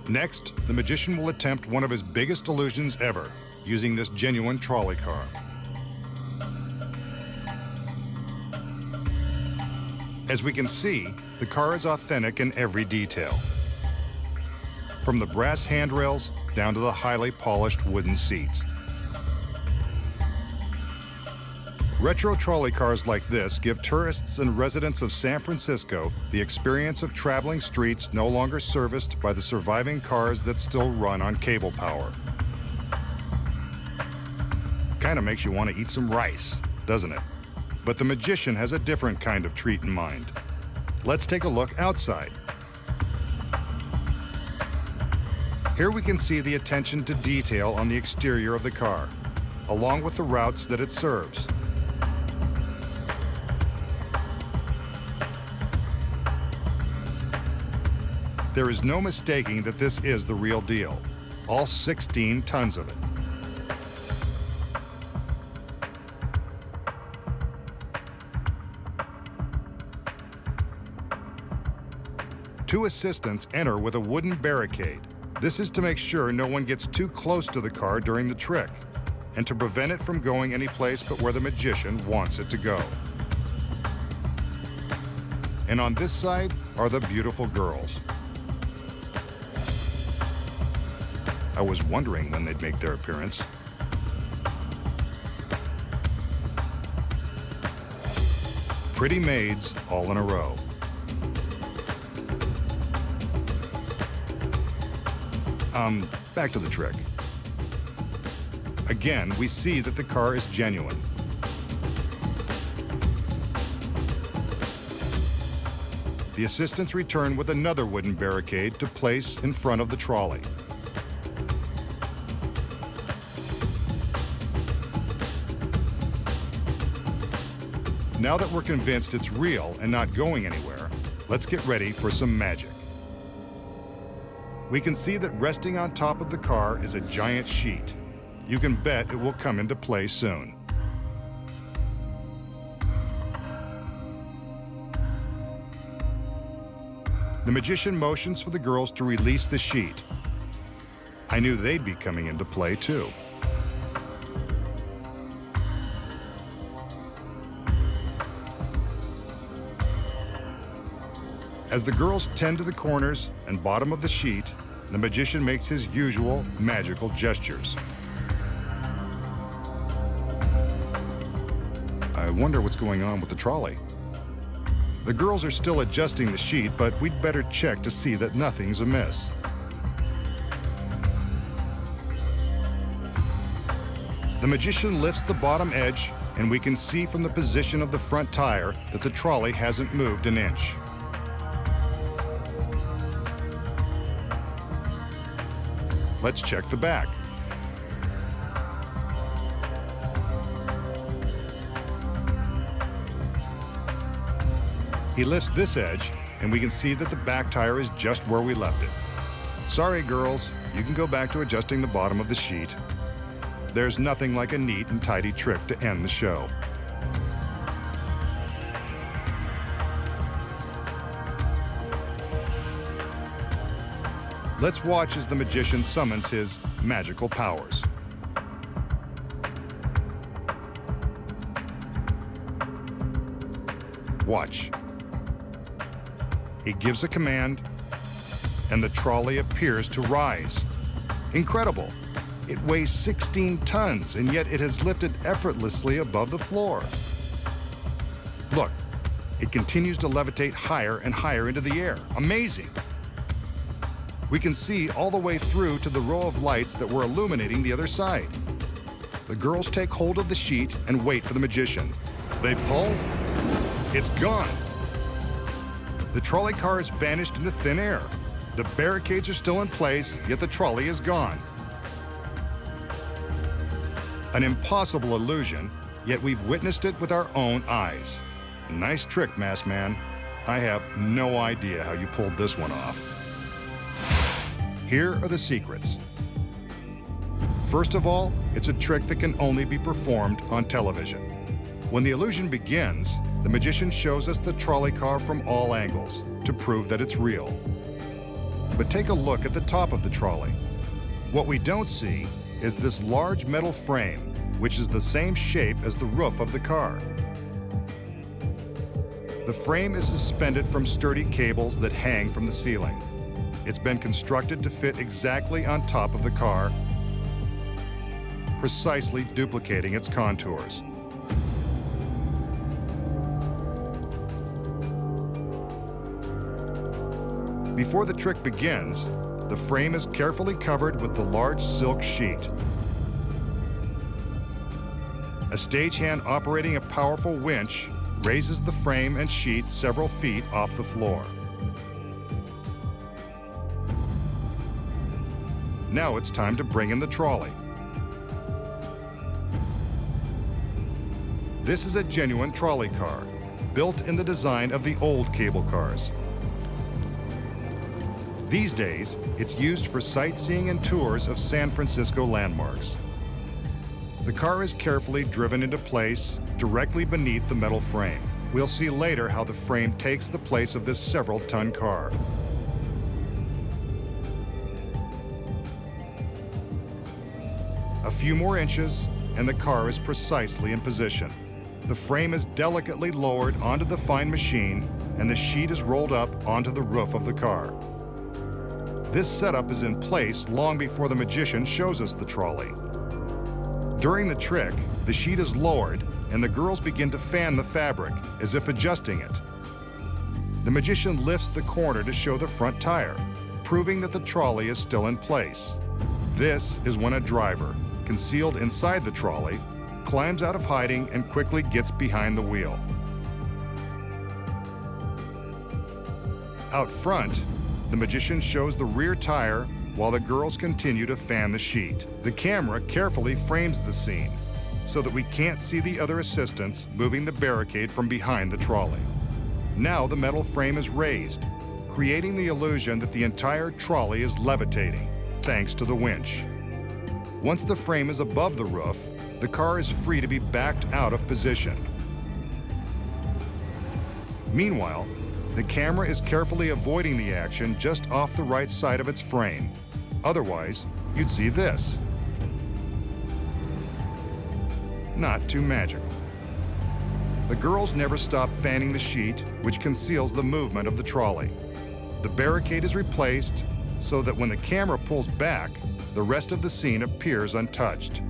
Next, the magician will attempt one of his biggest illusions ever, using this genuine trolley car. As we can see, the car is authentic in every detail. From the brass handrails down to the highly polished wooden seats. Retro trolley cars like this give tourists and residents of San Francisco the experience of traveling streets no longer serviced by the surviving cars that still run on cable power. Kinda makes you want to eat some rice, doesn't it? But the magician has a different kind of treat in mind. Let's take a look outside. Here we can see the attention to detail on the exterior of the car, along with the routes that it serves. There is no mistaking that this is the real deal, all 16 tons of it. Two assistants enter with a wooden barricade. This is to make sure no one gets too close to the car during the trick, and to prevent it from going any place but where the magician wants it to go. And on this side are the beautiful girls. I was wondering when they'd make their appearance. Pretty maids all in a row. Back to the trick. Again, we see that the car is genuine. The assistants return with another wooden barricade to place in front of the trolley. Now that we're convinced it's real and not going anywhere, let's get ready for some magic. We can see that resting on top of the car is a giant sheet. You can bet it will come into play soon. The magician motions for the girls to release the sheet. I knew they'd be coming into play too. As the girls tend to the corners and bottom of the sheet, the magician makes his usual magical gestures. I wonder what's going on with the trolley. The girls are still adjusting the sheet, but we'd better check to see that nothing's amiss. The magician lifts the bottom edge, and we can see from the position of the front tire that the trolley hasn't moved an inch. Let's check the back. He lifts this edge, and we can see that the back tire is just where we left it. Sorry, girls, you can go back to adjusting the bottom of the sheet. There's nothing like a neat and tidy trick to end the show. Let's watch as the magician summons his magical powers. Watch. He gives a command, and the trolley appears to rise. Incredible. It weighs 16 tons, and yet it has lifted effortlessly above the floor. Look, it continues to levitate higher and higher into the air. Amazing. We can see all the way through to the row of lights that were illuminating the other side. The girls take hold of the sheet and wait for the magician. They pull. It's gone. The trolley car has vanished into thin air. The barricades are still in place, yet the trolley is gone. An impossible illusion, yet we've witnessed it with our own eyes. Nice trick, Masked Man. I have no idea how you pulled this one off. Here are the secrets. First of all, it's a trick that can only be performed on television. When the illusion begins, the magician shows us the trolley car from all angles to prove that it's real. But take a look at the top of the trolley. What we don't see is this large metal frame, which is the same shape as the roof of the car. The frame is suspended from sturdy cables that hang from the ceiling. It's been constructed to fit exactly on top of the car, precisely duplicating its contours. Before the trick begins, the frame is carefully covered with the large silk sheet. A stagehand operating a powerful winch raises the frame and sheet several feet off the floor. Now it's time to bring in the trolley. This is a genuine trolley car, built in the design of the old cable cars. These days, it's used for sightseeing and tours of San Francisco landmarks. The car is carefully driven into place directly beneath the metal frame. We'll see later how the frame takes the place of this several-ton car. A few more inches, and the car is precisely in position. The frame is delicately lowered onto the fine machine, and the sheet is rolled up onto the roof of the car. This setup is in place long before the magician shows us the trolley. During the trick, the sheet is lowered, and the girls begin to fan the fabric, as if adjusting it. The magician lifts the corner to show the front tire, proving that the trolley is still in place. This is when a driver, concealed inside the trolley, climbs out of hiding and quickly gets behind the wheel. Out front, the magician shows the rear tire while the girls continue to fan the sheet. The camera carefully frames the scene so that we can't see the other assistants moving the barricade from behind the trolley. Now the metal frame is raised, creating the illusion that the entire trolley is levitating, thanks to the winch. Once the frame is above the roof, the car is free to be backed out of position. Meanwhile, the camera is carefully avoiding the action just off the right side of its frame. Otherwise, you'd see this. Not too magical. The girls never stop fanning the sheet, which conceals the movement of the trolley. The barricade is replaced so that when the camera pulls back, the rest of the scene appears untouched.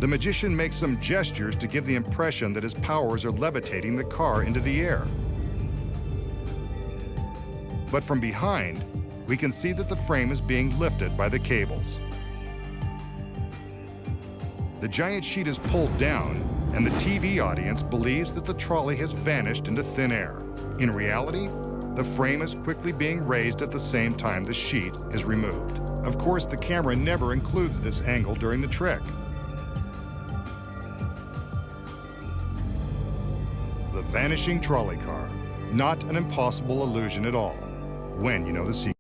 The magician makes some gestures to give the impression that his powers are levitating the car into the air. But from behind, we can see that the frame is being lifted by the cables. The giant sheet is pulled down, and the TV audience believes that the trolley has vanished into thin air. In reality, the frame is quickly being raised at the same time the sheet is removed. Of course, the camera never includes this angle during the trick. The vanishing trolley car. Not an impossible illusion at all, when you know the secret.